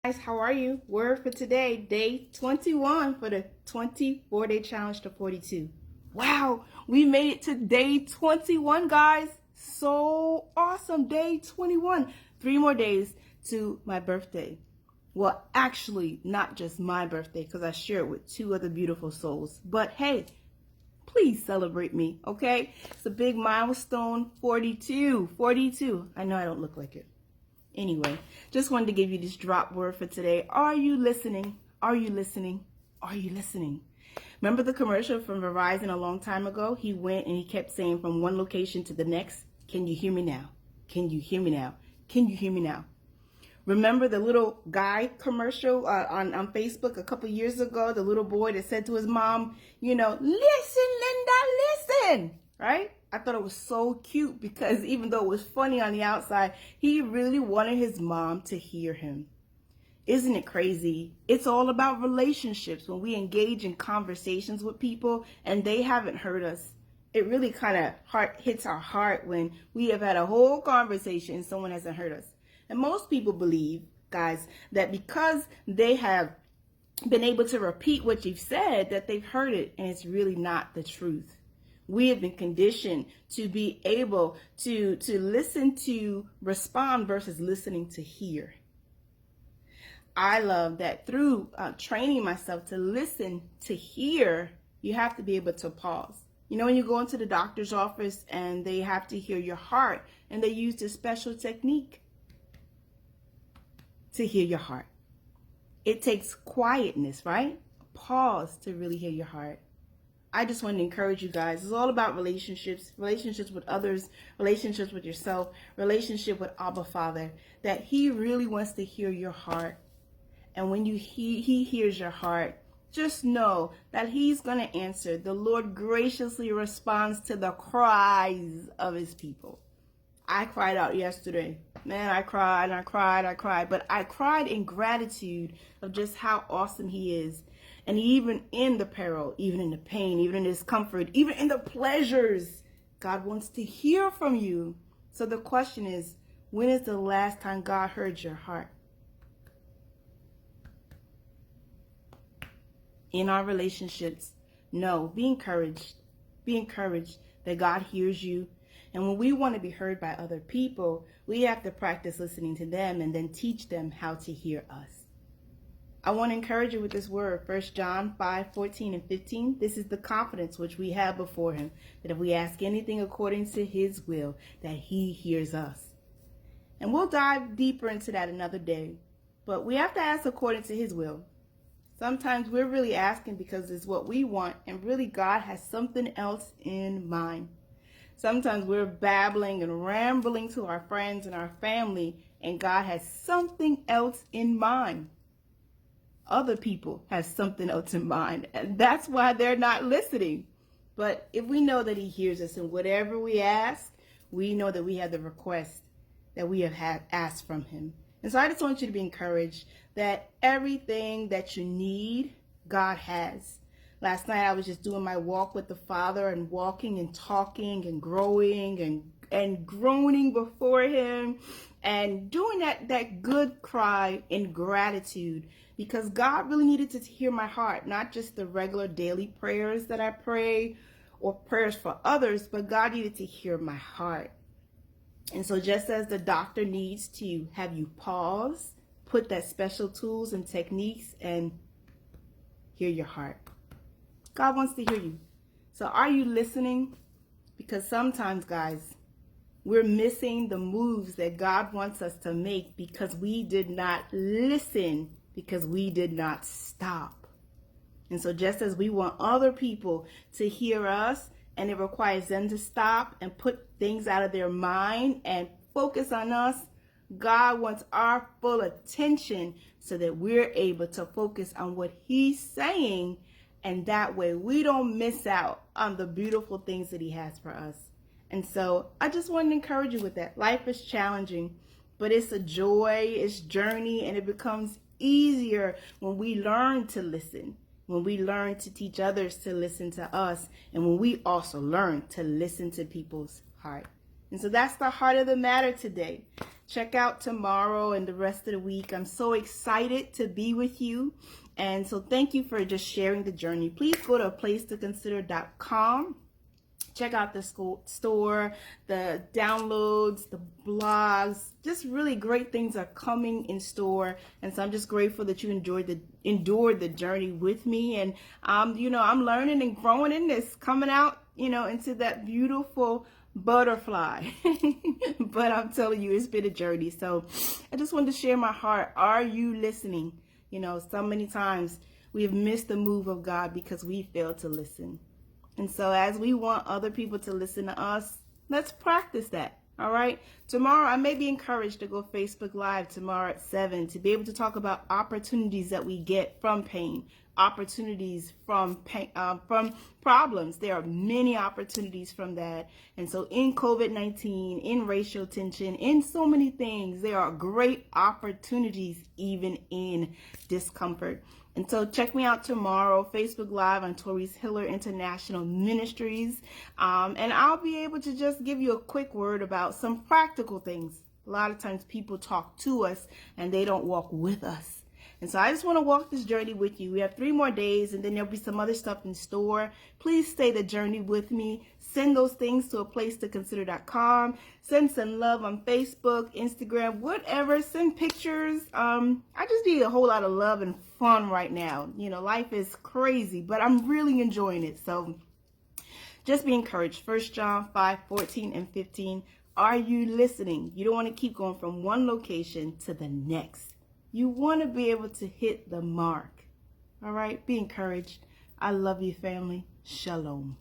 Guys, how are you? Word for today, day 21 for the 24-day challenge to 42. Wow, we made it to day 21, guys. So awesome, day 21. 3 more days to my birthday. Well, actually, not just my birthday, because I share it with 2 other beautiful souls. But hey, please celebrate me, okay? It's a big milestone, 42. 42. I know I don't look like it. Anyway, just wanted to give you this drop word for today. Are you listening? Are you listening? Are you listening? Remember the commercial from Verizon a long time ago? He went and he kept saying from one location to the next, can you hear me now? Can you hear me now? Can you hear me now? Remember the little guy commercial on Facebook a couple years ago? The little boy that said to his mom, listen, Linda, listen, right? I thought it was so cute because even though it was funny on the outside, he really wanted his mom to hear him. Isn't it crazy? It's all about relationships. When we engage in conversations with people and they haven't heard us, it really kind of hits our heart when we have had a whole conversation and someone hasn't heard us. And most people believe, guys, that because they have been able to repeat what you've said, that they've heard it, and it's really not the truth. We have been conditioned to be able to listen to respond versus listening to hear. I love that through training myself to listen to hear, you have to be able to pause. When you go into the doctor's office and they have to hear your heart, and they use this special technique to hear your heart. It takes quietness, right? Pause to really hear your heart. I just want to encourage you guys. It's all about relationships with others, relationships with yourself, relationship with Abba Father, that he really wants to hear your heart. And when he hears your heart, just know that he's going to answer. The Lord graciously responds to the cries of his people. I cried out yesterday. Man, I cried. But I cried in gratitude of just how awesome he is. And even in the peril, even in the pain, even in the discomfort, even in the pleasures, God wants to hear from you. So the question is, when is the last time God heard your heart? In our relationships, no, be encouraged. Be encouraged that God hears you. And when we want to be heard by other people, we have to practice listening to them and then teach them how to hear us. I want to encourage you with this word, 1 John 5:14 and 15. This is the confidence which we have before him, that if we ask anything according to his will, that he hears us. And we'll dive deeper into that another day. But we have to ask according to his will. Sometimes we're really asking because it's what we want, and really God has something else in mind. Sometimes we're babbling and rambling to our friends and our family, and God has something else in mind. Other people have something else in mind, and that's why they're not listening. But if we know that he hears us in whatever we ask, we know that we have the request that we have asked from him. And so I just want you to be encouraged that everything that you need, God has. Last night I was just doing my walk with the Father and walking and talking and growing and groaning before him and doing that good cry in gratitude, because God really needed to hear my heart, not just the regular daily prayers that I pray or prayers for others, but God needed to hear my heart. And so just as the doctor needs to have you pause, put that special tools and techniques and hear your heart. God wants to hear you. So are you listening? Because sometimes, guys, we're missing the moves that God wants us to make because we did not listen, because we did not stop. And so just as we want other people to hear us, and it requires them to stop and put things out of their mind and focus on us, God wants our full attention so that we're able to focus on what he's saying, and that way we don't miss out on the beautiful things that he has for us. And so I just want to encourage you with that. Life is challenging, but it's a joy, it's journey, and it becomes easier when we learn to listen, when we learn to teach others to listen to us, and when we also learn to listen to people's heart. And so that's the heart of the matter today. Check out tomorrow and the rest of the week. I'm so excited to be with you. And so thank you for just sharing the journey. Please go to aplacetoconsider.com. Check out the school store, the downloads, the blogs, just really great things are coming in store. And so I'm just grateful that you endured the journey with me. And I'm learning and growing in this, coming out, into that beautiful butterfly. But I'm telling you, it's been a journey. So I just wanted to share my heart. Are you listening? So many times we have missed the move of God because we failed to listen. And so as we want other people to listen to us, let's practice that. All right. Tomorrow, I may be encouraged to go Facebook Live tomorrow at 7 to be able to talk about opportunities that we get from pain, opportunities from problems. There are many opportunities from that. And so in COVID-19, in racial tension, in so many things, there are great opportunities even in discomfort. And so check me out tomorrow, Facebook Live on Tori's Hiller International Ministries. And I'll be able to just give you a quick word about some practical things. A lot of times people talk to us and they don't walk with us. And so I just want to walk this journey with you. We have 3 more days and then there'll be some other stuff in store. Please stay the journey with me. Send those things to aplacetoconsider.com. Send some love on Facebook, Instagram, whatever. Send pictures. I just need a whole lot of love and fun right now. Life is crazy, but I'm really enjoying it. So just be encouraged. 1 John 5:14 and 15. Are you listening? You don't want to keep going from one location to the next. You want to be able to hit the mark. All right? Be encouraged. I love you, family. Shalom.